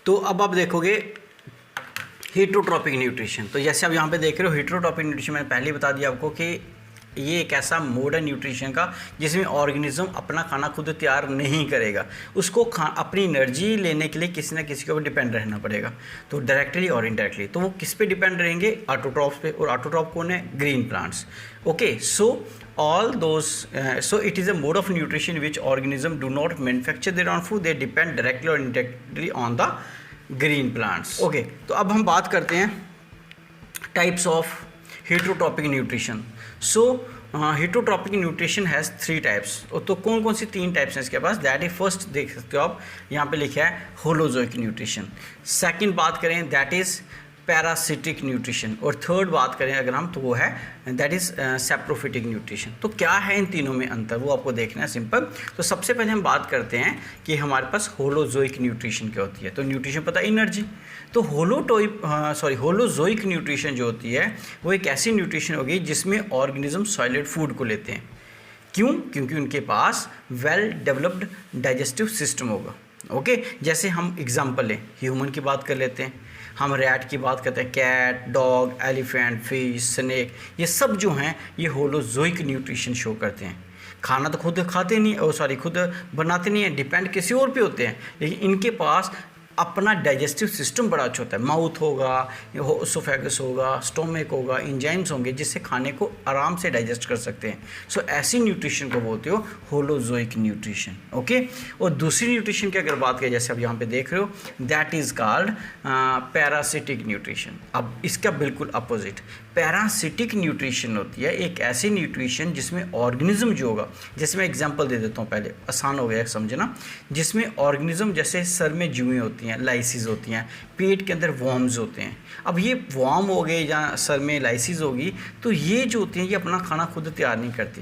तो अब आप देखोगे हीटरोट्रॉपिक न्यूट्रिशन। तो जैसे आप यहाँ पे देख रहे हो हीटरोट्रॉपिक न्यूट्रिशन, मैंने पहले ही बता दिया आपको कि ये एक ऐसा मोड है न्यूट्रिशन का जिसमें ऑर्गेनिज्म अपना खाना खुद तैयार नहीं करेगा, उसको अपनी एनर्जी लेने के लिए किसी ना किसी के ऊपर डिपेंड रहना पड़ेगा, तो डायरेक्टली और इनडायरेक्टली। तो वो किस पे डिपेंड रहेंगे? ऑटोट्रॉप्स पे। और ऑटोट्रॉप कौन है? Green plants. Okay, so it is a mode of nutrition which organism do not manufacture their own food, they depend directly or indirectly on the green plants. Okay, तो अब हम बात करते हैं types of heterotropic nutrition. So heterotropic nutrition has 3 types. तो कौन कौन सी 3 types हैं इसके पास? दैट इज फर्स्ट, देख सकते हो आप यहाँ पे लिखा है होलोजोइक न्यूट्रिशन। सेकंड बात करें दैट इज पैरासिटिक न्यूट्रिशन। और थर्ड बात करें अगर हम, तो वो है दैट इज़ सैप्रोफिटिक न्यूट्रिशन। तो क्या है इन तीनों में अंतर, वो आपको देखना है सिंपल। तो सबसे पहले हम बात करते हैं कि हमारे पास होलोजोइक न्यूट्रिशन क्या होती है। तो न्यूट्रिशन पता है, एनर्जी। तो होलोजोइक न्यूट्रिशन जो होती है वो एक ऐसी न्यूट्रिशन होगी जिसमें ऑर्गेनिज्म सॉलिड फूड को लेते हैं। क्यों? क्योंकि उनके पास वेल डेवलप्ड डाइजेस्टिव सिस्टम होगा। ओके, जैसे हम एग्जांपल लें, ह्यूमन की बात कर लेते हैं, हम रैट की बात करते हैं, cat, dog, elephant, fish, snake, ये सब जो हैं ये होलोजोइक न्यूट्रिशन शो करते हैं। खाना तो खुद खाते नहीं, खुद बनाते नहीं हैं, डिपेंड किसी और पे होते हैं, लेकिन इनके पास अपना डाइजेस्टिव सिस्टम बड़ा अच्छा होता है। माउथ होगा, ओसोफेगस होगा, स्टोमक होगा, इंजाइम्स होंगे जिससे खाने को आराम से डाइजेस्ट कर सकते हैं। सो ऐसी न्यूट्रिशन को बोलते हो होलोजोइक न्यूट्रिशन। ओके, और दूसरी न्यूट्रिशन की अगर बात करें, जैसे आप यहाँ पे देख रहे हो, that is called parasitic nutrition. अब इसका बिल्कुल अपोजिट पैरासिटिक न्यूट्रिशन होती है, एक ऐसी न्यूट्रिशन जिसमें ऑर्गेनिज्म जो होगा, जैसे मैं एग्जांपल दे देता हूँ, पहले आसान हो गया समझना, जिसमें ऑर्गेनिज्म जैसे सर में जुएँ होती हैं, लाइसिस होती हैं, पेट के अंदर वॉर्म्स होते हैं। अब ये वॉर्म हो गए या सर में लाइसिस होगी, तो ये जो होती हैं ये अपना खाना खुद तैयार नहीं करती,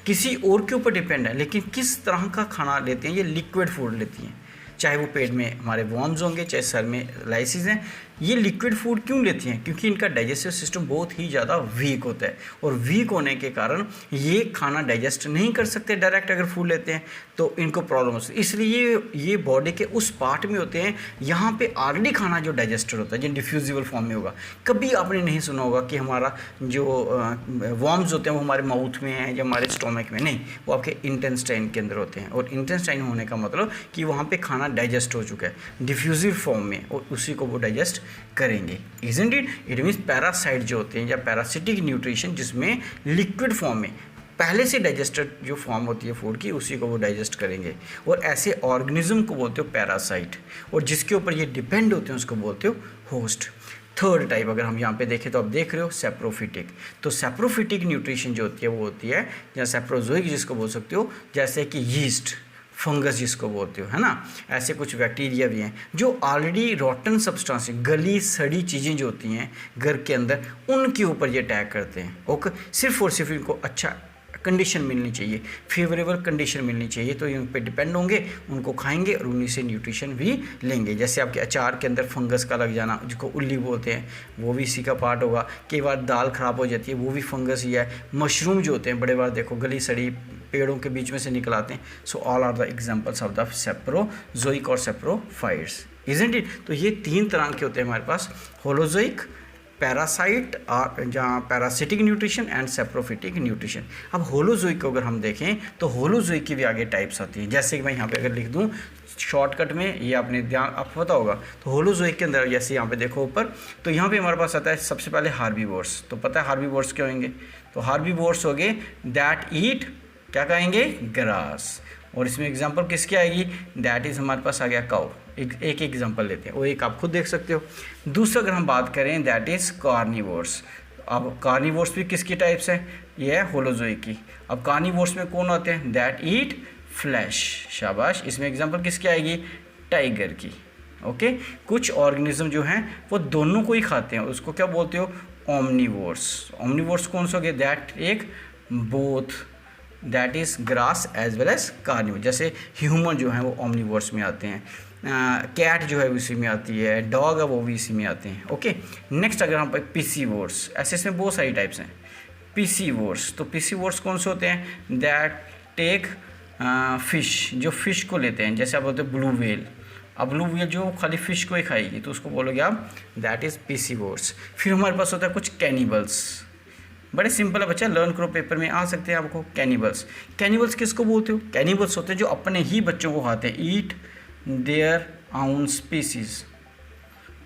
किसी और के ऊपर डिपेंड है। लेकिन किस तरह का खाना लेते हैं? ये लिक्विड फूड लेती हैं, चाहे वो पेट में हमारे वॉर्म्स होंगे, चाहे सर में लाइसिस हैं। ये लिक्विड फूड क्यों लेती हैं? क्योंकि इनका डाइजेस्टिव सिस्टम बहुत ही ज़्यादा वीक होता है, और वीक होने के कारण ये खाना डाइजेस्ट नहीं कर सकते। डायरेक्ट अगर फूड लेते हैं तो इनको प्रॉब्लम होती है, इसलिए ये बॉडी के उस पार्ट में होते हैं यहाँ पे ऑलरेडी खाना जो डाइजेस्टेड होता है, जो डिफ्यूजिबल फॉर्म में होगा। कभी आपने नहीं सुना होगा कि हमारा जो वॉर्म्स होते हैं वो हमारे माउथ में है या हमारे स्टोमक में, नहीं, वो आपके इंटेस्टाइन के अंदर होते हैं। और इंटेस्टाइन होने का मतलब कि वहाँ पे खाना डाइजेस्ट हो चुका है डिफ्यूजिव फॉर्म में, और उसी को वो डाइजेस्ट करेंगे। Isn't it? It means parasite जो होते हैं या पैरासिटिक न्यूट्रिशन, जिसमें लिक्विड फॉर्म में पहले से डाइजेस्टेड जो फॉर्म होती है फूड की, उसी को वो डाइजेस्ट करेंगे। और ऐसे ऑर्गेनिज्म को बोलते हो पैरासाइट, और जिसके ऊपर ये डिपेंड होते हैं उसको बोलते हो होस्ट। थर्ड टाइप अगर हम यहाँ पे देखें तो आप देख रहे हो सैप्रोफिटिक। तो सैप्रोफिटिक न्यूट्रिशन जो होती है वो होती है, या सैप्रोजोइक जिसको बोल सकते हो, जैसे कि यीस्ट, फंगस जिसको बोलते हो, है ना। ऐसे कुछ बैक्टीरिया भी हैं जो ऑलरेडी रॉटन सब्सटेंस, गली सड़ी चीज़ें जो होती हैं घर के अंदर, उनके ऊपर ये अटैक करते हैं। ओके, सिर्फ और सिर्फ इनको अच्छा कंडीशन मिलनी चाहिए, फेवरेबल कंडीशन मिलनी चाहिए, तो इन पे डिपेंड होंगे, उनको खाएंगे और उन्हीं से न्यूट्रिशन भी लेंगे। जैसे आपके अचार के अंदर फंगस का लग जाना, जिसको उल्ली बोलते हैं, वो भी इसी का पार्ट होगा। कई बार दाल ख़राब हो जाती है, वो भी फंगस ही है। मशरूम जो होते हैं बड़े बार देखो गली सड़ी पेड़ों के बीच में से निकल आते हैं। So all are the examples of the saprozoic और सैप्रोफाइट्स, इजंट इट? तो ये 3 तरह के होते हैं हमारे पास, होलोजोइक, पैरासाइट और जहाँ parasitic nutrition and saprophytic nutrition. अब होलोजोइक को अगर हम देखें तो होलोजोइक की भी आगे टाइप्स आती हैं। जैसे कि मैं यहाँ पे अगर लिख दूँ शॉर्टकट में, ये आपने ध्यान आपको पता होगा, तो होलोजोइक के अंदर जैसे यहाँ पे देखो ऊपर, तो यहाँ पे हमारे पास आता है सबसे पहले हार्बीवोर्स। तो पता है हार्बीवोर्स क्या होंगे? तो हार्बीवोर्स हो गए दैट ईट, क्या कहेंगे? ग्रास। और इसमें एग्जांपल किसकी आएगी? दैट इज़ हमारे पास आ गया काउ। एक एग्जांपल लेते हैं, वो एक आप खुद देख सकते हो। दूसरा अगर हम बात करें दैट इज़ कार्निवोर्स। अब कार्निवोर्स भी किसकी टाइप्स है? ये है होलोजोइक की। अब कार्निवोर्स में कौन होते हैं? That eat flash. शाबाश। इसमें एग्जांपल किसकी आएगी? टाइगर की। ओके, कुछ ऑर्गेनिज्म जो हैं वो दोनों को ही खाते हैं, उसको क्या बोलते हो? ओमनीवोर्स। ओमनीवोर्स कौन सा हो गया? दैट एक both, that is grass as well as carnivore. जैसे ह्यूमन जो है वो ओमनीवोर्स में आते हैं, कैट जो है वो इसी में आती है, डॉग है वो भी इसी में आते हैं। ओके, नेक्स्ट अगर हम पिसीवोर्स, ऐसे इसमें बहुत सारी टाइप्स हैं। पिसीवोर्स, तो पिसीवोर्स कौन से होते हैं? दैट टेक फिश, जो फिश को लेते हैं, जैसे आप बोलते हैं ब्लू व्हेल, अब ब्लू व्हेल जो खाली फिश को ही खाएगी तो उसको बोलोगे आप दैट इज़ पिसीवोर्स। फिर हमारे पास होता है कुछ कैनिबल्स, बड़े सिंपल है बच्चा, लर्न करो पेपर में आ सकते हैं आपको। कैनिबल्स, कैनिबल्स किसको बोलते हो? कैनिबल्स होते हैं जो अपने ही बच्चों को खाते हैं, ईट देयर आउन स्पीसीज,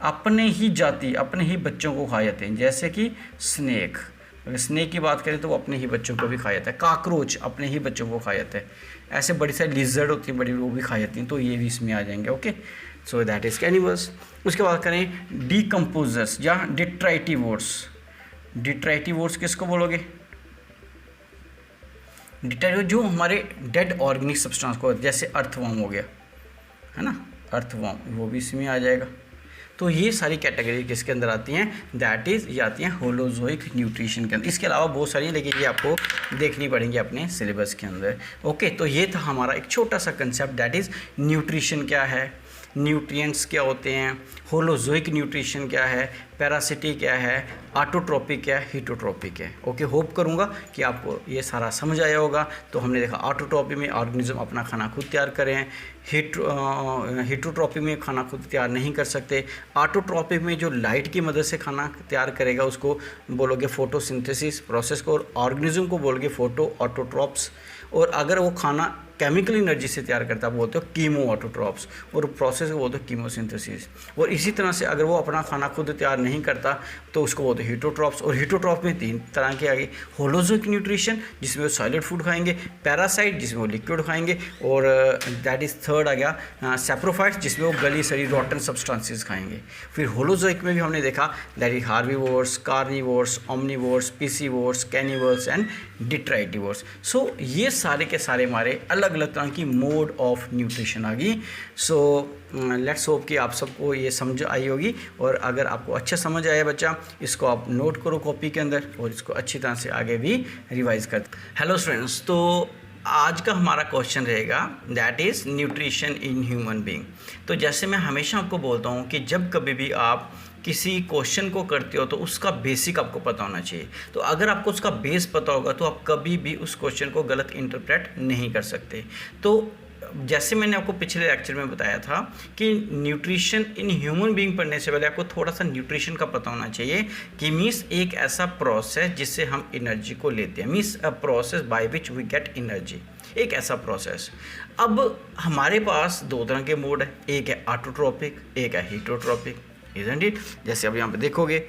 अपने ही जाति अपने ही बच्चों को खा जाते हैं। जैसे कि स्नेक, अगर स्नेक की बात करें तो वो अपने ही बच्चों को भी खा जाता है। काकरोच अपने ही बच्चों को खा जाता है। ऐसे बड़ी सारी लिजर्ड होती हैं बड़ी, वो भी खा जाती हैं, तो ये भी इसमें आ जाएंगे। Okay, so that is cannibals. उसके बाद करें डीकम्पोजर्स या डिट्राइटिवोर्स। डिट्राइटिवोर्स किसको बोलोगे? डिट्राइटिव जो हमारे डेड ऑर्गेनिक सब्सटेंस को, जैसे अर्थवर्म हो गया है ना, अर्थवर्म, वो भी इसमें आ जाएगा। तो ये सारी कैटेगरी किसके अंदर आती हैं? दैट इज़ ये आती हैं होलोजोइक न्यूट्रिशन के अंदर। इसके अलावा बहुत सारी, लेकिन ये आपको देखनी पड़ेंगी अपने सिलेबस के अंदर। ओके, तो ये था हमारा एक छोटा सा कंसेप्ट, दैट इज़ न्यूट्रिशन क्या है, न्यूट्रिएंट्स क्या होते हैं, होलोजोइक न्यूट्रिशन क्या है, पैरासिटिक क्या है, ऑटोट्रॉपिक क्या है, हीटोट्रॉपिक है। ओके, होप करूंगा कि आपको ये सारा समझ आया होगा। तो हमने देखा ऑटोट्रॉपिक में ऑर्गेनिज्म अपना खाना खुद तैयार करें, हीटोट्रॉपिक में खाना खुद तैयार नहीं कर सकते। ऑटोट्रॉपिक में जो लाइट की मदद से खाना तैयार करेगा उसको बोलोगे फोटोसिंथेसिस प्रोसेस को, और ऑर्गेनिज्म को बोलोगे फोटो ऑटोट्रॉप्स। और अगर वो खाना केमिकल एनर्जी से तैयार करता है बोलते हो कीमो ऑटोट्रॉप्स, और प्रोसेस को बोलते हो कीमोसिंथेसिस। और इसी तरह से अगर वो अपना खाना खुद तैयार नहीं करता तो उसको बोलते हैं हीटोट्रॉप्स। और हीटोट्रॉप में 3 तरह के आगे, होलोजोइक न्यूट्रिशन जिसमें वो सॉलिड फूड खाएंगे, पैरासाइट जिसमें वो लिक्विड खाएंगे, और दैट इज़ थर्ड आ गया सैप्रोफाइट्स जिसमें वो गली सड़ी रॉटन सब्सटेंसेस खाएंगे। फिर होलोजोइक में भी हमने देखा that is herbivores, carnivores, omnivores, piscivores, cannibals and detritivores. So ये सारे के सारे हमारे अलग अलग तरह की मोड ऑफ न्यूट्रिशन आ गई। सो लेट्स होप कि आप सबको ये समझ आई होगी, और अगर आपको अच्छा समझ आया बच्चा, इसको आप नोट करो कॉपी के अंदर और इसको अच्छी तरह से आगे भी रिवाइज कर। हेलो स्टूडेंट्स, तो आज का हमारा क्वेश्चन रहेगा that is nutrition in human being. तो जैसे मैं हमेशा आपको बोलता हूँ कि जब कभी भी आप किसी क्वेश्चन को करते हो तो उसका बेसिक आपको पता होना चाहिए। तो अगर आपको उसका बेस पता होगा तो आप कभी भी उस क्वेश्चन को गलत इंटरप्रेट नहीं कर सकते। तो जैसे मैंने आपको पिछले लेक्चर में बताया था कि न्यूट्रिशन इन ह्यूमन बीइंग पढ़ने से पहले आपको थोड़ा सा न्यूट्रिशन का पता होना चाहिए कि मीन्स एक ऐसा प्रोसेस जिससे हम एनर्जी को लेते हैं, means a process by which we get energy, एक ऐसा प्रोसेस। अब हमारे पास 2 तरह के मोड है, एक है ऑटोट्रॉपिक, एक है हीटोट्रॉपिक, इजंट इट। जैसे अब यहाँ पे देखोगे,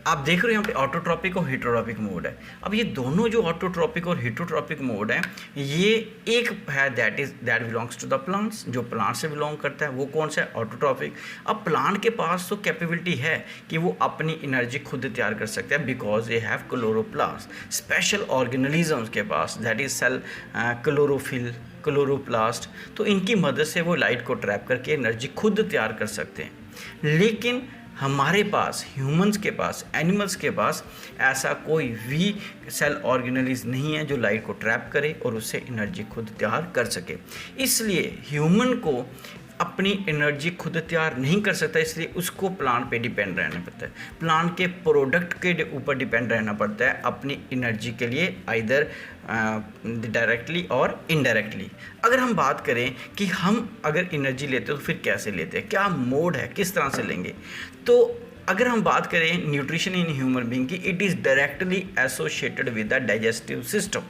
आप देख रहे हो यहाँ पे ऑटोट्रॉपिक और हीटोट्रॉपिक मोड है। अब ये दोनों जो ऑटोट्रॉपिक और हीटोट्रॉपिक मोड है, ये एक है that belongs to the plants, जो प्लांट से बिलोंग करता है, वो कौन सा है? ऑटोट्रॉपिक। अब प्लांट के पास तो कैपेबिलिटी है कि वो अपनी एनर्जी खुद तैयार कर सकते हैं, बिकॉज ये हैव क्लोरोप्लास्ट, स्पेशल ऑर्गेनिजम्स के पास, that is cell chlorophyll, chloroplast. तो इनकी मदद से वो लाइट को ट्रैप करके एनर्जी खुद तैयार कर सकते हैं। लेकिन हमारे पास, ह्यूमंस के पास, एनिमल्स के पास ऐसा कोई भी सेल ऑर्गेनिज्म नहीं है जो लाइट को ट्रैप करे और उससे एनर्जी खुद तैयार कर सके। इसलिए ह्यूमन को अपनी एनर्जी खुद तैयार नहीं कर सकता, इसलिए उसको प्लांट पे डिपेंड रहना पड़ता है, प्लांट के प्रोडक्ट के ऊपर डिपेंड रहना पड़ता है अपनी एनर्जी के लिए, आइदर डायरेक्टली और इनडायरेक्टली। अगर हम बात करें कि हम अगर एनर्जी लेते हैं तो फिर कैसे लेते हैं, क्या मोड है, किस तरह से लेंगे, तो अगर हम बात करें न्यूट्रिशन इन ह्यूमन बीइंग की, it is directly associated with the digestive system.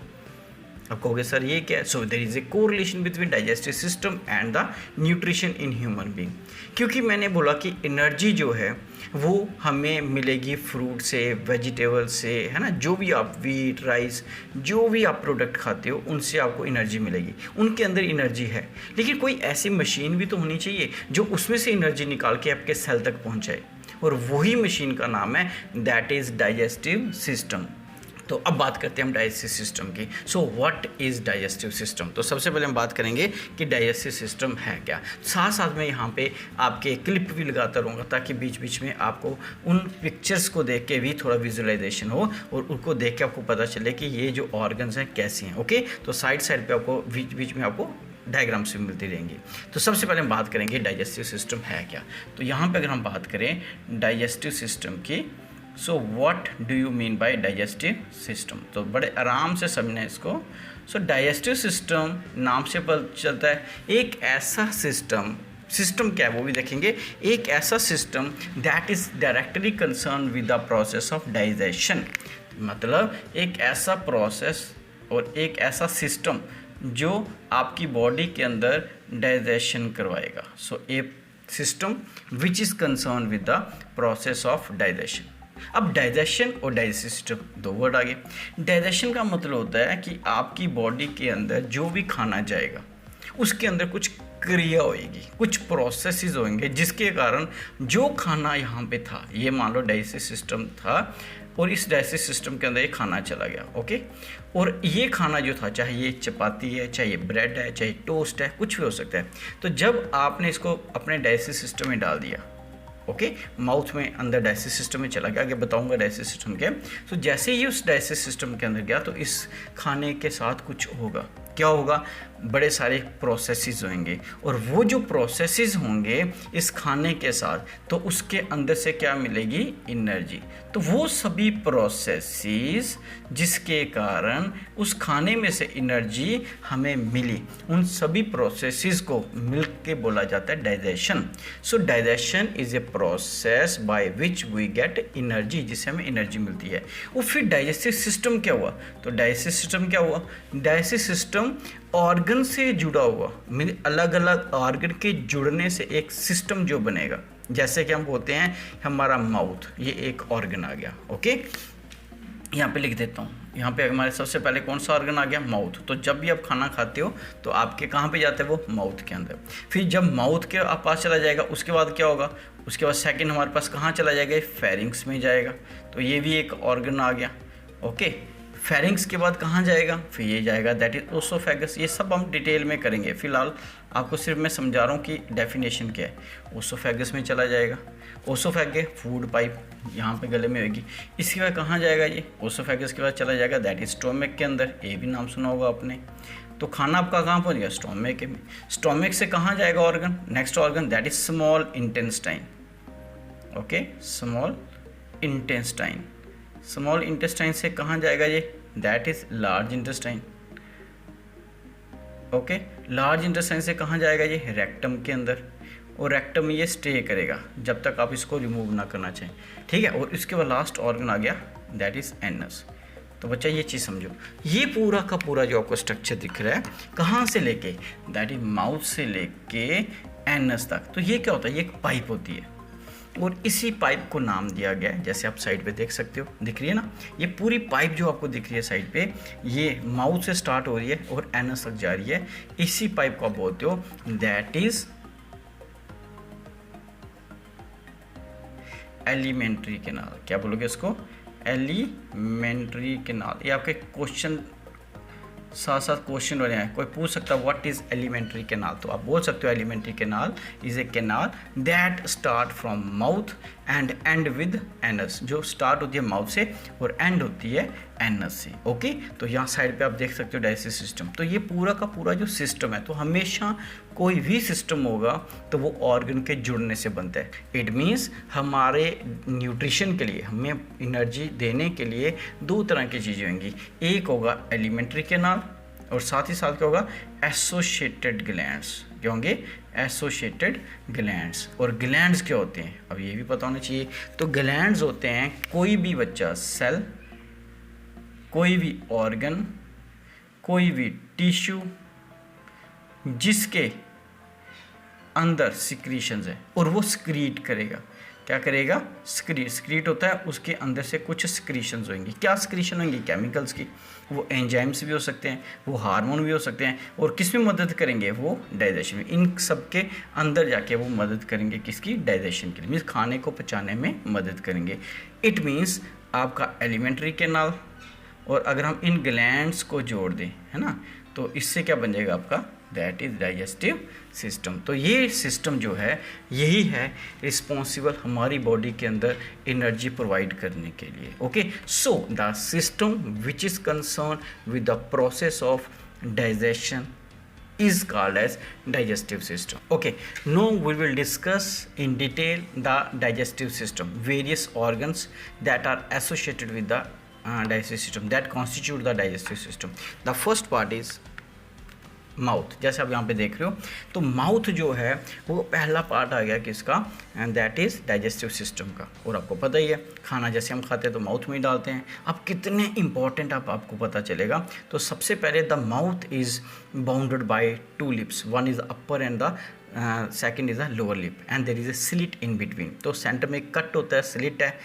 आप कहोगे सर ये क्या है? So there is a correlation between digestive system and the nutrition in human being. क्योंकि मैंने बोला कि एनर्जी जो है वो हमें मिलेगी फ्रूट से, वेजिटेबल से, है ना, जो भी आप वीट, राइस, जो भी आप प्रोडक्ट खाते हो उनसे आपको एनर्जी मिलेगी, उनके अंदर एनर्जी है। लेकिन कोई ऐसी मशीन भी तो होनी चाहिए जो उसमें से एनर्जी निकाल के आपके सेल तक पहुँचाए, और वही मशीन का नाम है दैट इज़ डाइजेस्टिव सिस्टम। तो अब बात करते हैं हम डाइजेस्टिव सिस्टम की। So what is digestive system? तो सबसे पहले हम बात करेंगे कि डाइजेस्टिव सिस्टम है क्या। साथ साथ में यहाँ पे आपके क्लिप भी लगाता रहूँगा ताकि बीच बीच में आपको उन पिक्चर्स को देख के भी थोड़ा विजुअलाइजेशन हो और उनको देख के आपको पता चले कि ये जो ऑर्गन्स हैं कैसे हैं। ओके, तो साइड साइड पर आपको बीच बीच में आपको डायग्राम से मिलती रहेंगी। तो सबसे पहले हम बात करेंगे डाइजेस्टिव सिस्टम है क्या। तो यहाँ पे अगर हम बात करें डाइजेस्टिव सिस्टम की, so what do you mean by digestive system, तो बड़े आराम से समझना इसको। सो डाइजेस्टिव सिस्टम नाम से पता चलता है एक ऐसा सिस्टम सिस्टम क्या है वो भी देखेंगे। एक ऐसा system that is directly concern with the process of digestion, मतलब एक ऐसा प्रोसेस और एक ऐसा सिस्टम जो आपकी बॉडी के अंदर डाइजेशन करवाएगा। So a system which is concern with the process of digestion. अब डाइजेशन और डाइजेस्टिव सिस्टम दो वर्ड आ गए। डाइजेशन का मतलब होता है कि आपकी बॉडी के अंदर जो भी खाना जाएगा उसके अंदर कुछ क्रिया होएगी, कुछ प्रोसेसेस होंगे जिसके कारण जो खाना यहाँ पे था, ये मान लो डाइजेस्टिव सिस्टम था और इस डाइजेस्टिव सिस्टम के अंदर ये खाना चला गया, ओके। और ये खाना जो था, चाहे ये चपाती है, चाहे ये ब्रेड है, चाहे टोस्ट है, कुछ भी हो सकता है। तो जब आपने इसको अपने डाइजेस्टिव सिस्टम में डाल दिया, ओके, माउथ में अंदर डाइजेस्टिव सिस्टम में चला गया, आगे बताऊंगा डाइजेस्टिव सिस्टम क्या। तो जैसे ही उस डाइजेस्टिव सिस्टम के अंदर गया तो इस खाने के साथ कुछ होगा, क्या होगा, बड़े सारे प्रोसेसेस होंगे और वो जो प्रोसेसेस होंगे इस खाने के साथ, तो उसके अंदर से क्या मिलेगी, एनर्जी। तो वो सभी प्रोसेसेस जिसके कारण उस खाने में से एनर्जी हमें मिली, उन सभी प्रोसेसेस को मिल के बोला जाता है digestion. So digestion is a process by which we get energy, जिससे हमें एनर्जी मिलती है। और फिर डाइजेस्टिव सिस्टम क्या हुआ, तो डाइजेस्टिव सिस्टम क्या हुआ, डाइजेस्टिव सिस्टम ऑर्गन से जुड़ा हुआ, अलग अलग ऑर्गन के जुड़ने से एक सिस्टम जो बनेगा। जैसे कि हम बोलते हैं हमारा माउथ, ये एक ऑर्गन आ गया, ओके। यहाँ पे लिख देता हूँ, यहाँ पे हमारे सबसे पहले कौन सा ऑर्गन आ गया, माउथ। तो जब भी आप खाना खाते हो तो आपके कहाँ पे जाता है, वो माउथ के अंदर। फिर जब माउथ के पास चला जाएगा उसके बाद क्या होगा, उसके बाद सेकंड हमारे पास कहाँ चला जाएगा, फेरिंग्स में जाएगा। तो ये भी एक ऑर्गन आ गया, ओके। फेरिंग्स के बाद कहाँ जाएगा, फिर ये जाएगा, दैट इज ओसोफेगस। ये सब हम डिटेल में करेंगे, फिलहाल आपको सिर्फ मैं समझा रहा हूँ कि डेफिनेशन क्या है। ओसोफेगस में चला जाएगा, ओसोफेगे फूड पाइप यहाँ पे गले में होगी। इसके बाद कहाँ जाएगा, ये ओसोफेगस के बाद चला जाएगा, दैट इज स्टोमक के अंदर, ये भी नाम सुना होगा आपने। तो खाना आपका कहाँ पहुँच गया, स्टोमक में। स्टोमक से कहाँ जाएगा organ, next organ, that is small intestine, okay, small intestine. Small intestine से कहाँ जाएगा ये, that is large intestine, okay. Large intestine से कहाँ जाएगा, ये रेक्टम के अंदर, और रेक्टम में ये स्टे करेगा जब तक आप इसको रिमूव ना करना चाहें, ठीक है। और इसके बाद लास्ट ऑर्गन आ गया, दैट इज एनस। तो बच्चा ये चीज़ समझो, ये पूरा का पूरा जो आपको स्ट्रक्चर दिख रहा है कहाँ से लेके, दैट इज माउथ से लेके एनस तक। तो ये क्या होता है, ये एक पाइप होती है और इसी पाइप को नाम दिया गया है, जैसे आप साइड पे देख सकते हो, दिख रही है ना, ये पूरी पाइप जो आपको दिख रही है साइड पे, ये माउथ से स्टार्ट हो रही है और एनस तक जा रही है। इसी पाइप को आप बोलते हो दैट इज एलिमेंट्री कैनाल। क्या बोलोगे इसको, एलिमेंट्री कैनाल। ये आपके क्वेश्चन साथ साथ क्वेश्चन बने हैं, कोई पूछ सकता है व्हाट इज एलिमेंट्री कैनाल, तो आप बोल सकते हो alimentary canal is a canal that start from mouth and and with anus, जो स्टार्ट होती है माउथ से और एंड होती है एनस से, ओके। तो यहाँ साइड पे आप देख सकते हो डाइजेस्टिव सिस्टम। तो ये पूरा का पूरा जो सिस्टम है, तो हमेशा कोई भी सिस्टम होगा तो वो ऑर्गन के जुड़ने से बनता है। इट मीन्स हमारे न्यूट्रिशन के लिए, हमें एनर्जी देने के लिए दो तरह की चीज़ें होंगी, एक होगा एलिमेंट्री कैनाल और साथ ही साथ क्या होगा, एसोसिएटेड ग्लैंड्स। क्या होंगे, एसोसिएटेड ग्लैंड्स। और ग्लैंड्स क्या होते हैं, अब ये भी पता होना चाहिए। तो ग्लैंड्स होते हैं कोई भी बच्चा सेल, कोई भी ऑर्गन, कोई भी टिश्यू जिसके अंदर सिक्रीशंस है और वो स्क्रीट करेगा। क्या करेगा, स्क्रीट होता है, उसके अंदर से कुछ स्क्रीशंस होंगी। क्या स्क्रीशन होंगी, केमिकल्स की। वो एंजाइम्स भी हो सकते हैं, वो हार्मोन भी हो सकते हैं, और किस में मदद करेंगे, वो डाइजेशन में। इन सब के अंदर जाके वो मदद करेंगे किसकी, डाइजेशन के लिए, मीन्स खाने को पचाने में मदद करेंगे। इट मीन्स आपका एलिमेंट्री कैनाल, और अगर हम इन ग्लैंड्स को जोड़ दें, है ना, तो इससे क्या बन जाएगा आपका, दैट इज डाइजेस्टिव सिस्टम। तो ये सिस्टम जो है यही है रिस्पॉन्सिबल हमारी बॉडी के अंदर एनर्जी प्रोवाइड करने के लिए, okay. So the system which is concern with the process of digestion is called as digestive system. Okay, now we will discuss in detail the digestive system, various organs that are associated with the digestive system, that constitute the digestive system. The first part is mouth, जैसे आप यहाँ पे देख रहे हो। तो mouth जो है वो पहला पार्ट आ गया किसका, and that is digestive system का। और आपको पता ही है खाना जैसे हम खाते हैं तो माउथ में ही डालते हैं। अब कितने इंपॉर्टेंट आपको पता चलेगा। तो सबसे पहले the mouth is bounded by 2 lips, one is upper and the second is the lower lip and there is a slit in between. तो सेंटर में कट होता है, स्लिट है,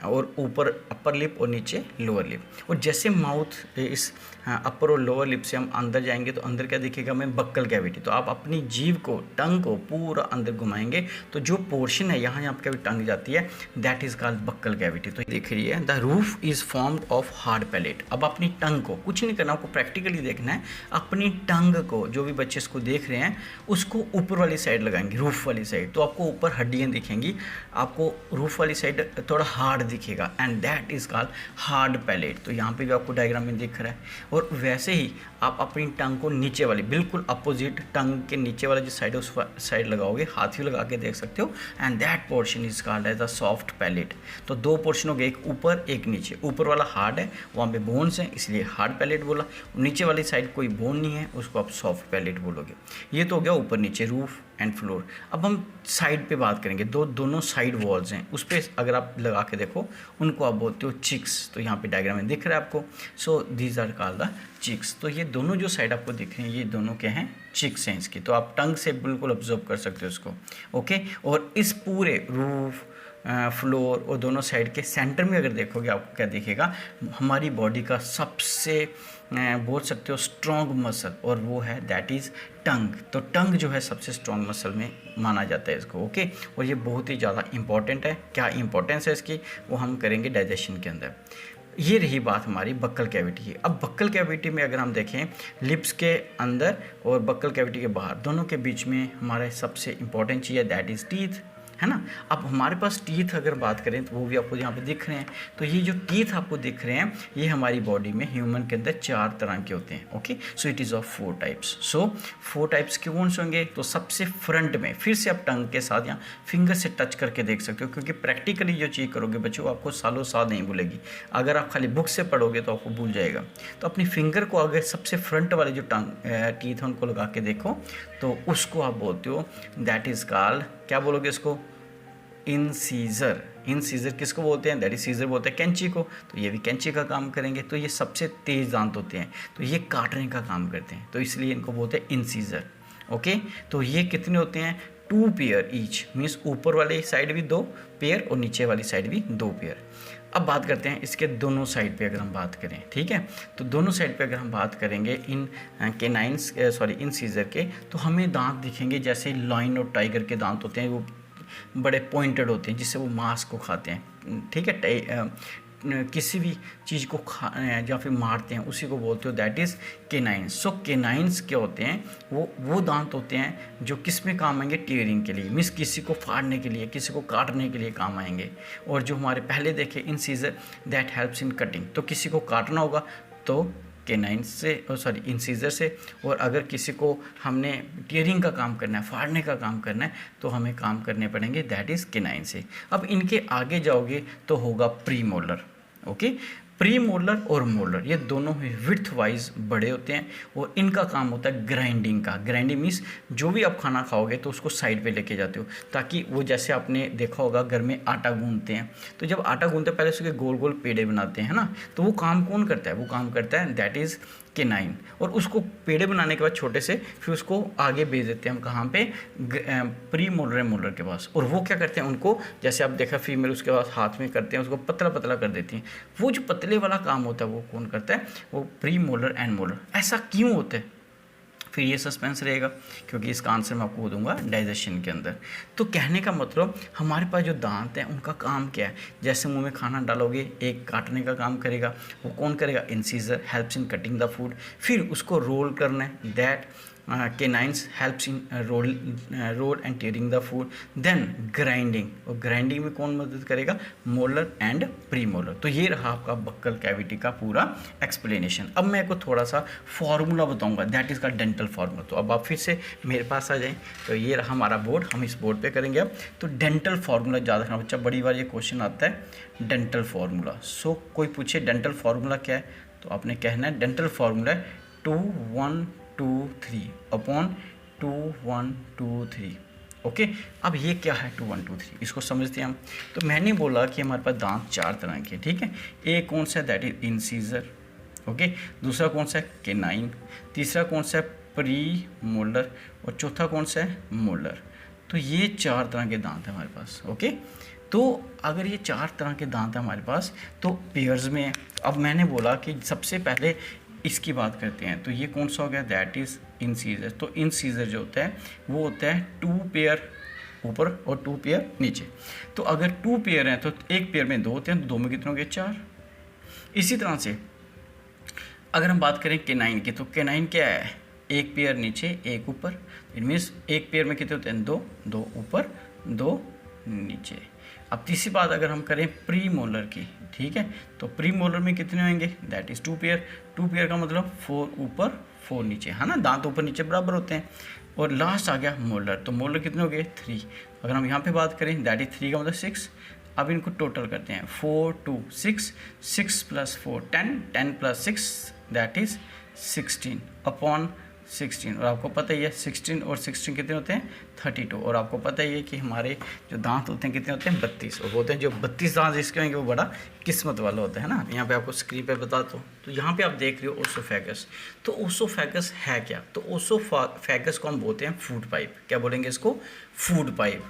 और ऊपर अपर लिप और नीचे लोअर लिप। और जैसे माउथ इस अपर और लोअर लिप से हम अंदर जाएंगे तो अंदर क्या दिखेगा हमें, बक्कल कैविटी। तो आप अपनी जीभ को, टंग को पूरा अंदर घुमाएंगे तो जो पोर्शन है यहाँ आपके टंग जाती है, that is called buccal cavity. तो देख रही है the roof is formed of hard palate. अब अपनी टंग को कुछ नहीं करना, आपको प्रैक्टिकली देखना है। अपनी टंग को, जो भी बच्चे इसको देख रहे हैं, उसको ऊपर वाली साइड लगाएंगे, रूफ वाली साइड। तो आपको ऊपर हड्डियाँ दिखेंगी, आपको रूफ वाली साइड थोड़ा हार्ड दिखेगा and that is called hard palate. तो यहाँ पे भी आपको डायग्राम में दिख रहा है। और वैसे ही आप अपनी टंग को नीचे वाली, बिल्कुल अपोजिट टंग के नीचे वाला जो साइड है उस साइड लगाओगे, हाथ भी लगा के देख सकते हो, and that portion is called as the soft palate. तो 2 पोर्शन हो गए, एक ऊपर एक नीचे। ऊपर वाला हार्ड है, वहाँ पे बोन्स हैं, इसलिए हार्ड पैलेट बोला। नीचे वाली साइड कोई बोन नहीं है, उसको आप सॉफ्ट पैलेट बोलोगे। ये तो हो गया ऊपर नीचे, रूफ एंड फ्लोर। अब हम साइड पे बात करेंगे। दोनों साइड वॉल्स हैं, उस पर अगर आप लगा के देखो, उनको आप बोलते हो चिक्स। तो यहाँ पे डायग्राम में दिख रहा है आपको। So these are called the cheeks. तो ये दोनों जो साइड आपको दिख रहे हैं, ये दोनों क्या हैं, चिक्स हैं इसकी। तो आप टंग से बिल्कुल ऑब्जर्व कर सकते हो इसको, ओके। और इस पूरे रूफ, फ्लोर और दोनों साइड के सेंटर में अगर देखोगे, आपको क्या दिखेगा, हमारी बॉडी का सबसे बोल सकते हो स्ट्रॉन्ग मसल, और वो है दैट इज़ टंग। तो टंग जो है सबसे स्ट्रॉन्ग मसल में माना जाता है इसको, ओके। और ये बहुत ही ज़्यादा इंपॉर्टेंट है। क्या इंपॉर्टेंस है इसकी, वो हम करेंगे डाइजेशन के अंदर। ये रही बात हमारी बक्कल कैविटी की। अब बक्कल कैविटी में अगर हम देखें, लिप्स के अंदर और बक्कल कैविटी के बाहर, दोनों के बीच में हमारा सबसे इंपॉर्टेंट चीज़ है दैट इज़ टीथ, है ना। अब हमारे पास टीथ अगर बात करें तो वो भी आपको यहाँ पे दिख रहे हैं। तो ये जो टीथ आपको दिख रहे हैं, ये हमारी बॉडी में, ह्यूमन के अंदर 4 तरह के होते हैं, okay. So it is of 4 types. So 4 types के कौन से होंगे, तो सबसे फ्रंट में, फिर से आप टंग के साथ यहाँ फिंगर से टच करके देख सकते हो, क्योंकि प्रैक्टिकली जो चीज़ करोगे बच्चों, आपको सालों साल नहीं भूलेगी। अगर आप खाली बुक से पढ़ोगे तो आपको भूल जाएगा। तो अपनी फिंगर को अगर सबसे फ्रंट वाले जो टीथ हैं उनको लगा के देखो, तो उसको आप बोलते हो दैट इज़ कॉल्ड, क्या बोलोगे इसको, इंसीजर। इंसीजर किसको बोलते हैं, दैट इज सीजर बोलते हैं कैंची को। तो ये भी कैंची का काम करेंगे। तो ये सबसे तेज दांत होते हैं, तो ये काटने का काम करते हैं, तो इसलिए इनको बोलते हैं इंसीजर, ओके। तो ये कितने होते हैं, 2 पेयर ईच, मीन्स ऊपर वाली साइड भी 2 पेयर और नीचे वाली साइड भी 2 पेयर। अब बात करते हैं इसके दोनों साइड पे अगर हम बात करें, ठीक है। तो दोनों साइड पे अगर हम बात करेंगे इन केनाइन्स, सॉरी इंसीजर के, तो हमें दांत दिखेंगे जैसे लायन और टाइगर के दांत होते हैं, वो बड़े पॉइंटेड होते हैं, जिससे वो मांस को खाते हैं, ठीक है। किसी भी चीज़ को खा या फिर मारते हैं, उसी को बोलते हो दैट इज़ केनाइन्स। सो केनाइन्स क्या होते हैं, वो दांत होते हैं जो किस में काम आएंगे, टीयरिंग के लिए, मीन्स किसी को फाड़ने के लिए, किसी को काटने के लिए काम आएंगे। और जो हमारे पहले देखे incisor, that helps in cutting. तो किसी को काटना होगा तो केनाइन से, सॉरी इंसीजर से, और अगर किसी को हमने टीयरिंग का काम करना है, फाड़ने का काम करना है, तो हमें काम करने पड़ेंगे दैट इज़ केनाइन से। अब इनके आगे जाओगे तो होगा pre molar, okay. Pre molar और मोलर ये दोनों ही विड्थ वाइज बड़े होते हैं, और इनका काम होता है ग्राइंडिंग का। ग्राइंडिंग मीन्स जो भी आप खाना खाओगे तो उसको साइड पे लेके जाते हो, ताकि वो, जैसे आपने देखा होगा घर में आटा गूंथते हैं, तो जब आटा गूंथते हैं पहले उसके गोल गोल पेड़े बनाते हैं ना, तो वो काम कौन करता है, वो काम करता है दैट इज़ केनाइन। और उसको पेड़े बनाने के बाद छोटे से, फिर उसको आगे भेज देते हैं हम कहाँ पे, प्री मोलर मोलर के पास। और वो क्या करते हैं, उनको जैसे आप देखा फीमेल उसके पास हाथ में करते हैं, उसको पतला पतला कर देती हैं। वो जो पतले वाला काम होता है वो कौन करता है, वो प्री मोलर एंड मोलर। ऐसा क्यों होता है, फिर ये सस्पेंस रहेगा, क्योंकि इसका आंसर मैं आपको दूंगा डाइजेशन के अंदर। तो कहने का मतलब, हमारे पास जो दांत हैं उनका काम क्या है, जैसे मुंह में खाना डालोगे, एक काटने का काम करेगा, वो कौन करेगा, incisor helps in cutting the food. फिर उसको रोल करना है, that canines helps in roll and tearing the food. Then grinding, और ग्राइंडिंग में कौन मदद करेगा, मोलर एंड प्री मोलर। तो ये रहा आपका बक्कल कैविटी का पूरा एक्सप्लेनेशन। अब मैं आपको थोड़ा सा फॉर्मूला बताऊंगा, दैट इज़ का डेंटल फार्मूला। तो अब आप फिर से मेरे पास आ जाएं, तो ये रहा हमारा बोर्ड, हम इस बोर्ड पे करेंगे अब। तो डेंटल फार्मूला ज़्यादा रखना बच्चा, बड़ी बार ये क्वेश्चन आता है डेंटल फार्मूला। सो कोई पूछे डेंटल फार्मूला क्या है, तो आपने कहना है डेंटल फार्मूला 2 1 2 3 अपॉन 2 1 2 3। ओके, अब ये क्या है 2 1 2 3, इसको समझते हैं हम। तो मैंने बोला कि हमारे पास दांत 4 तरह के, ठीक है। एक कौन सा है, दैट इज इंसीजर, ओके। दूसरा कौन सा है, केनाइन। तीसरा कौन सा है, प्री मोलर। और चौथा कौन सा है, मोलर। तो ये 4 तरह के दांत हैं हमारे पास, ओके। तो अगर ये 4 तरह के दांत हैं हमारे पास तो पेयर्स में है। अब मैंने बोला कि सबसे पहले इसकी बात करते हैं, तो ये कौन सा हो गया, दैट इज़ इंसीजर। तो इंसीजर जो होता है वो होता है 2 पेयर ऊपर और 2 पेयर नीचे। तो अगर 2 पेयर हैं तो एक पेयर में 2 होते हैं, तो 2 में कितने हो गए, 4। इसी तरह से अगर हम बात करें केनाइन की, तो केनाइन क्या है, एक पेयर नीचे एक ऊपर। इट मीन्स एक पेयर में कितने होते हैं, 2, 2 ऊपर 2 नीचे। अब तीसरी बात अगर हम करें प्री मोलर की, ठीक है, तो प्री मोलर में कितने होंगे, दैट इज़ 2 पेयर। 2 पेयर का मतलब 4 ऊपर 4 नीचे, है ना, दांत ऊपर नीचे बराबर होते हैं। और लास्ट आ गया मोलर, तो मोलर कितने हो गए, 3। अगर हम यहाँ पे बात करें, दैट इज 3 का मतलब 6। अब इनको टोटल करते हैं, 4 2 6, 6 + 4 10, 10 + 6 दैट इज़ 16 अपॉन 16। और आपको पता ही है 16 और 16 कितने होते हैं, 32। और आपको पता ही है कि हमारे जो दांत होते हैं कितने होते हैं, 32। और बोलते हैं जो 32 दांत जिसके होंगे वो बड़ा किस्मत वाला होता है ना। यहाँ पे आपको स्क्रीन पे बताता हूँ। तो यहाँ पे आप देख रहे हो ओसोफेगस। तो ओसोफेगस है क्या, तो ओसोफेगस को हम बोलते हैं फूड पाइप। क्या बोलेंगे इसको, फूड पाइप,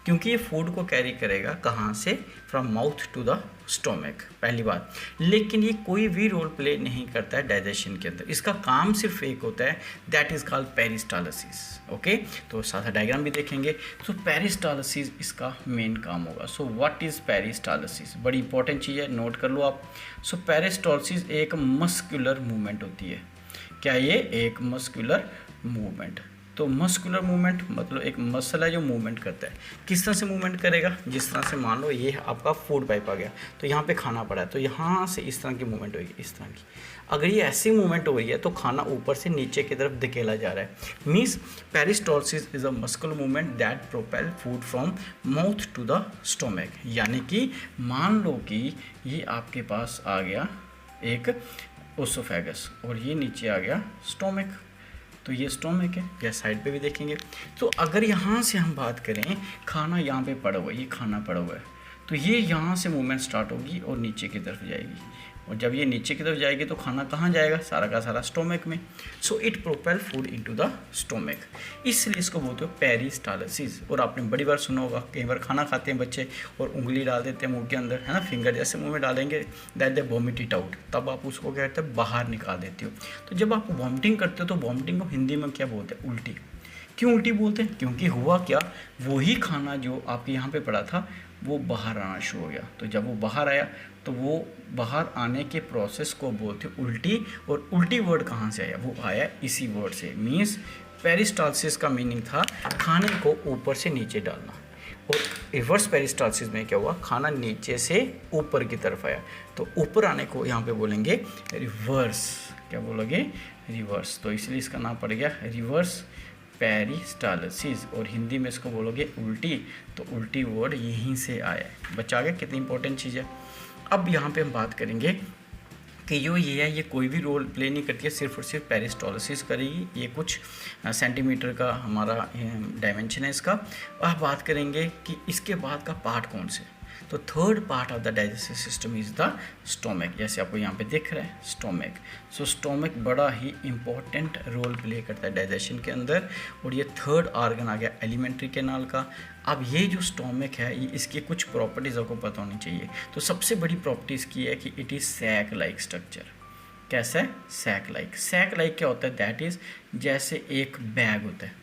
क्योंकि ये फूड को कैरी करेगा कहाँ से, from mouth to the stomach, पहली बात। लेकिन ये कोई भी रोल प्ले नहीं करता है डाइजेशन के अंदर, इसका काम सिर्फ एक होता है, that is called peristalsis, okay. तो साथ डायग्राम भी देखेंगे। तो पेरिस्टालसिस इसका मेन काम होगा। सो व्हाट इज़ पेरिस्टालसिस, बड़ी इंपॉर्टेंट चीज़ है, नोट कर लो आप। सो पेरिस्टालसिस एक मस्कुलर मूवमेंट होती है। क्या ये एक मस्कुलर मूवमेंट, तो मस्कुलर मूवमेंट मतलब एक मसल है जो मूवमेंट करता है। किस तरह से मूवमेंट करेगा, जिस तरह से मान लो ये आपका फूड पाइप आ गया, तो यहाँ पे खाना पड़ा है, तो यहाँ से इस तरह की मूवमेंट होगी, इस तरह की। अगर ये ऐसी मूवमेंट हो रही है तो खाना ऊपर से नीचे की तरफ धकेला जा रहा है। Means peristalsis is a muscular movement that propel food from mouth to the stomach. यानी कि मान लो कि ये आपके पास आ गया एक ओसोफेगस और ये नीचे आ गया स्टोमक, तो ये स्टोमक है, या साइड पे भी देखेंगे। तो अगर यहाँ से हम बात करें, खाना यहाँ पे पड़ा हुआ है, ये खाना पड़ा हुआ है, तो ये यहाँ से मूवमेंट स्टार्ट होगी और नीचे की तरफ जाएगी। और जब ये नीचे की तरफ जाएगी तो खाना कहाँ जाएगा, सारा का सारा स्टोमक में। So it propel food into the stomach, इसलिए इसको बोलते हो पेरिस्टालसिस। और आपने बड़ी बार सुना होगा, कई बार खाना खाते हैं बच्चे और उंगली डाल देते हैं मुंह के अंदर, है ना, फिंगर जैसे मुंह में डालेंगे, that they vomit it out, तब आप उसको क्या कहते हैं, बाहर निकाल देते हो। तो जब आप वॉमिटिंग करते हो तो वॉमिटिंग को हिंदी में क्या बोलते हैं, उल्टी। क्यों उल्टी बोलते हैं, क्योंकि हुआ क्या, वही खाना जो आपके यहाँ पे पड़ा था वो बाहर आना शुरू हो गया। तो जब वो बाहर आया तो वो बाहर आने के प्रोसेस को बोलते हैं उल्टी। और उल्टी वर्ड कहाँ से आया, वो आया इसी वर्ड से। मीन्स पेरिस्टालसिस का मीनिंग था खाने को ऊपर से नीचे डालना, और रिवर्स पेरिस्टालसिस में क्या हुआ, खाना नीचे से ऊपर की तरफ आया। तो ऊपर आने को यहाँ पे बोलेंगे रिवर्स। क्या बोलोगे, रिवर्स। तो इसलिए इसका नाम पड़ गया रिवर्स पेरिस्टालसिस, और हिंदी में इसको बोलोगे उल्टी। तो उल्टी वर्ड यहीं से आया है। बच्चा आगे कितनी इंपॉर्टेंट चीज़ है। अब यहाँ पे हम बात करेंगे कि जो ये है, ये कोई भी रोल प्ले नहीं करती है, सिर्फ और सिर्फ पेरिस्टालसिस करेगी। ये कुछ सेंटीमीटर का हमारा डायमेंशन है इसका। अब बात करेंगे कि इसके बाद का पार्ट कौन से। तो third part of the digestive system is the stomach, जैसे आपको यहाँ पे दिख रहा है स्टोमक। सो स्टोमक बड़ा ही इंपॉर्टेंट रोल प्ले करता है डाइजेशन के अंदर। और ये थर्ड ऑर्गन आ गया एलिमेंट्री कैनाल का। अब ये जो स्टोमक है, ये इसकी कुछ प्रॉपर्टीज़ आपको पता होनी चाहिए। तो सबसे बड़ी प्रॉपर्टी इसकी है कि it is sac like structure. कैसा है, सैक लाइक। सैक लाइक क्या होता है, दैट इज़ जैसे एक बैग होता है,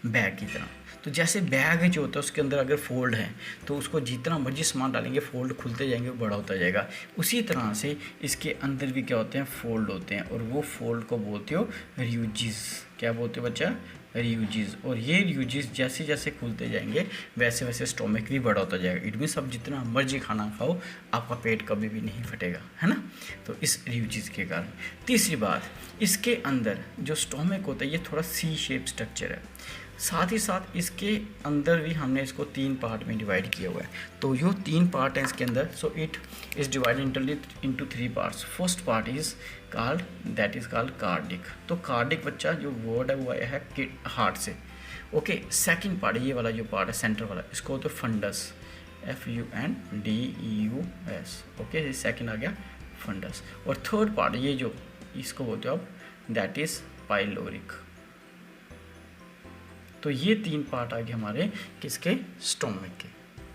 बैग की तरह। तो जैसे बैग जो होता है उसके अंदर अगर फोल्ड है तो उसको जितना मर्जी सामान डालेंगे फोल्ड खुलते जाएंगे, वो बड़ा होता जाएगा। उसी तरह से इसके अंदर भी क्या होते हैं, फोल्ड होते हैं, और वो फोल्ड को बोलते हो रियूजिस। क्या बोलते हो बच्चा, रियूजिस। और ये रियूजिस जैसे जैसे खुलते जाएंगे वैसे वैसे स्टोमक भी बड़ा होता जाएगा। इट मीन्स आप जितना मर्जी खाना खाओ आपका पेट कभी भी नहीं फटेगा, है ना। तो इस रियूजिस के कारण। तीसरी बात, इसके अंदर जो स्टोमक होता है ये थोड़ा सी शेप स्ट्रक्चर है। साथ ही साथ इसके अंदर भी हमने इसको 3 पार्ट में डिवाइड किया हुआ है। तो जो 3 पार्ट हैं इसके अंदर, so it is divided into 3 parts. First part is called, that is called cardiac. तो कार्डिक बच्चा जो वर्ड है वो आया है हार्ट से। ओके, सेकंड पार्ट, ये वाला जो पार्ट है सेंटर वाला, इसको तो फंडस, FUNDUS। ओके, ये सेकंड आ गया फंडस। और थर्ड पार्ट, ये जो इसको बोलते हो आप, दैट इज़ पाइलोरिक। तो ये 3 पार्ट आ गए हमारे किसके, स्टोमक के,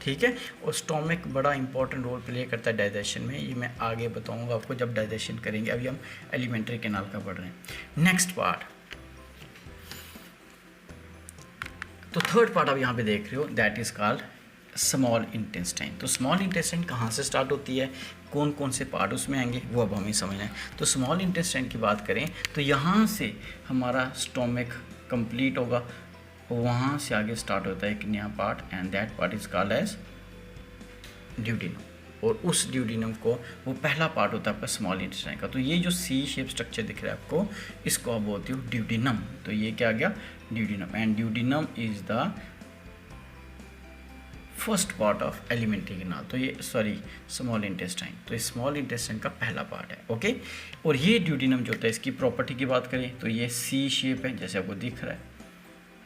ठीक है। और स्टोमक बड़ा इंपॉर्टेंट रोल प्ले करता है डाइजेशन में, ये मैं आगे बताऊंगा आपको जब डाइजेशन करेंगे। अभी हम एलिमेंट्री कैनाल का पढ़ रहे हैं। नेक्स्ट पार्ट, तो थर्ड पार्ट आप यहाँ पे देख रहे हो, that is called small intestine. तो स्मॉल इंटेस्टाइन कहाँ से स्टार्ट होती है, कौन कौन से पार्ट उसमें आएंगे, वो अब हमें समझना है। तो स्मॉल इंटेस्टाइन की बात करें तो यहाँ से हमारा स्टोमक कंप्लीट होगा, वहाँ से आगे स्टार्ट होता है एक नया part, and that part is called as duodenum. और उस ड्यूडिनम को, वो पहला पार्ट होता है आपका स्मॉल इंटेस्टाइन का। तो ये जो सी शेप स्ट्रक्चर दिख रहा है आपको, इसको आप बोलते हो ड्यूडिनम। तो ये क्या आ गया, duodenum. And duodenum is the first part of alimentary canal. तो ये स्मॉल इंटेस्टाइन, तो ये स्मॉल इंटेस्टाइन का पहला पार्ट है। ओके, और ये ड्यूडिनम जो होता है, इसकी प्रॉपर्टी की बात करें तो ये सी शेप है जैसे आपको दिख रहा है।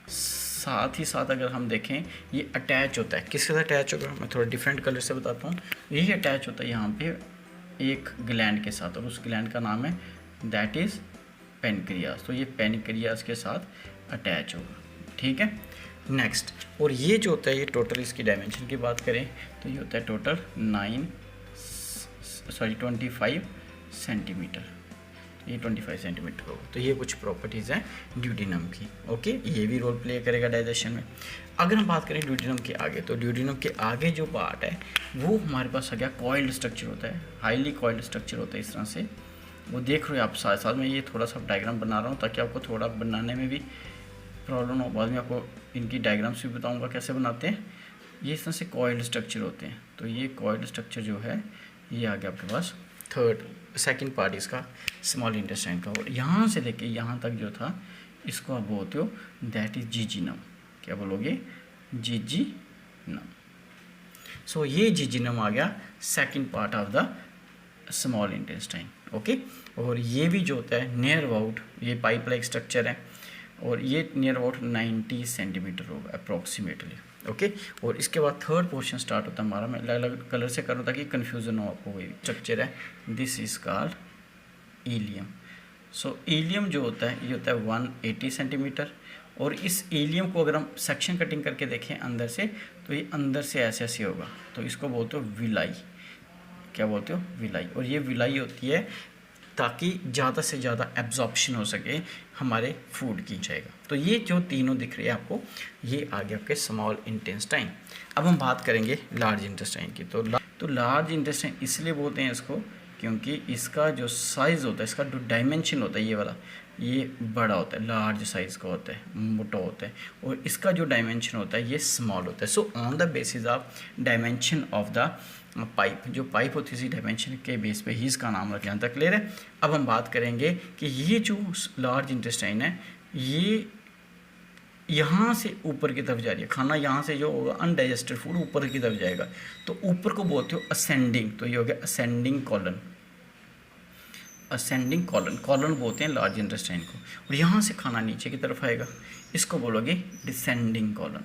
साथ ही साथ अगर हम देखें, ये अटैच होता है, किसके साथ अटैच होगा, मैं थोड़ा डिफरेंट कलर से बताता हूँ। यही अटैच होता है यहाँ पे एक ग्लैंड के साथ, और उस ग्लैंड का नाम है दैट इज़ पेनक्रियास। तो ये पेनक्रियास के साथ अटैच होगा, ठीक है। नेक्स्ट, और ये जो होता है, ये टोटल इसकी डायमेंशन की बात करें तो ये होता है टोटल 25 सेंटीमीटर। ये 25 सेंटीमीटर होगा। तो ये कुछ प्रॉपर्टीज़ हैं ड्यूडिनम की। ओके, ये भी रोल प्ले करेगा डाइजेशन में। अगर हम बात करें ड्यूडिनम के आगे, तो ड्यूडिनम के आगे जो पार्ट है वो हमारे पास आ गया कॉइल्ड स्ट्रक्चर होता है, हाईली कॉइल्ड स्ट्रक्चर होता है इस तरह से। वो देख रहे हो आप, साथ साथ में ये थोड़ा सा डायग्राम बना रहा हूँ ताकि आपको थोड़ा बनाने में भी प्रॉब्लम हो। बाद में आपको इनकी डायग्राम्स भी बताऊँगा कैसे बनाते हैं। ये इस तरह से कॉइल्ड स्ट्रक्चर होते हैं। तो ये कॉइल्ड स्ट्रक्चर जो है ये आ गया आपके पास सेकंड पार्ट इसका स्मॉल इंटेस्टाइन का। और यहाँ से लेके यहाँ तक जो था, इसको आप बोलते हो दैट इज जीजीनम। क्या बोलोगे, जीजीनम। सो ये जीजीनम आ गया second part of the small intestine. Okay, और ये भी जो होता है नियर अबाउट, ये पाइप लाइक स्ट्रक्चर है, और ये नियर अबाउट 90 सेंटीमीटर होगा अप्रॉक्सीमेटली। ओके, और इसके बाद थर्ड पोर्शन स्टार्ट होता है हमारा। मैं अलग अलग कलर से करूँ ताकि कन्फ्यूज़न हो आपको। वही स्ट्रक्चर है, this is called ileum. So ileum जो होता है ये होता है 180 सेंटीमीटर। और इस इलियम को अगर हम सेक्शन कटिंग करके देखें अंदर से, तो ये अंदर से ऐसे ऐसे होगा। तो इसको बोलते हो विलाई। क्या बोलते हो, विलाई। और ये विलाई होती है ताकि ज़्यादा से ज़्यादा एब्जॉर्प्शन हो सके हमारे फूड की जाएगा। तो ये जो तीनों दिख रही है आपको, ये आ गया आपके स्मॉल इंटेस्टाइन। अब हम बात करेंगे लार्ज इंटेस्टाइन की। तो लार्ज इंटेस्टाइन इसलिए बोलते हैं इसको क्योंकि इसका जो साइज़ होता है, इसका जो डायमेंशन होता है, ये वाला, ये बड़ा होता है, लार्ज साइज़ का होता है, मोटा होता है। और इसका जो डायमेंशन होता है ये स्मॉल होता है। So on the basis of dimension of the pipe, जो पाइप होती है इसी डायमेंशन के बेस पे ही इसका नाम रखें। यहाँ तक क्लियर है। अब हम बात करेंगे कि ये जो लार्ज इंटेस्टाइन है, ये यहाँ से ऊपर की तरफ जा रही है। खाना यहाँ से जो होगा अनडाइजेस्टेड फूड ऊपर की तरफ जाएगा, तो ऊपर को बोलते हो असेंडिंग। तो ये हो गया ascending colon. Ascending colon, colon बोलते हैं लार्ज इंटेस्टाइन को। और यहाँ से खाना नीचे की तरफ आएगा, इसको बोलोगे डिसेंडिंग कॉलन।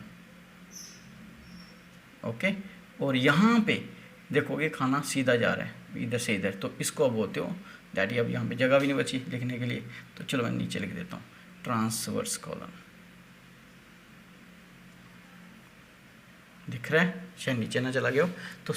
ओके, और यहाँ पे देखोगे खाना सीधा जा रहा है इधर से इधर, तो इसको बोलते हो डैडी। अब यहाँ पे जगह भी नहीं बची लिखने के लिए, तो चलो मैं नीचे लिख देता हूँ, ट्रांसवर्स कॉलन। दिख रहा है, शायद नीचे ना चला गया हो। तो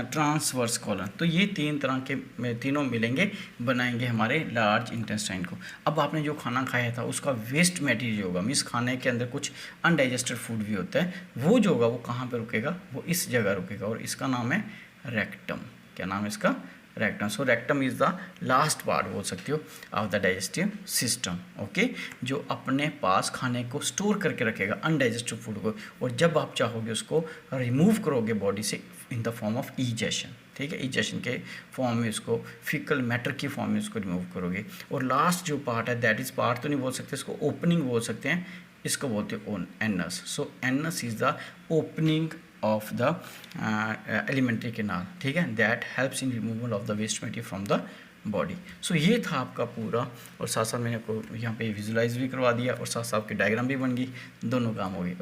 ट्रांसवर्स कॉलन, तो ये तीन तरह के तीनों मिलेंगे, बनाएंगे हमारे लार्ज इंटेस्टाइन को। अब आपने जो खाना खाया था उसका वेस्ट मटेरियल होगा, मीन्स खाने के अंदर कुछ अनडाइजेस्टेड फूड भी होता है, वो जो होगा वो कहाँ पे रुकेगा, वो इस जगह रुकेगा। और इसका नाम है रेक्टम। क्या नाम है इसका, rectum. So rectum is the last part बोल सकते हो of the digestive system. Okay, जो अपने पास खाने को स्टोर करके रखेगा अनडाइजेस्टिव फूड को, और जब आप चाहोगे उसको रिमूव करोगे बॉडी से in the form of egestion. ठीक है, इजेशन के फॉर्म में उसको, फिकल मैटर की फॉर्म में उसको रिमूव करोगे। और लास्ट जो पार्ट है दैट इज़ पार्ट तो नहीं बोल सकते इसको, ओपनिंग बोल सकते हैं, इसको बोलते हैं anus. So anus is the opening of the alimentary canal, ठीक है, that helps in removal of the waste material from the body. So ये था आपका पूरा, और साथ साथ मैंने आपको यहाँ पे विजुलाइज भी करवा दिया और साथ साथ आपकी डायग्राम भी बन गई, दोनों काम हो गए।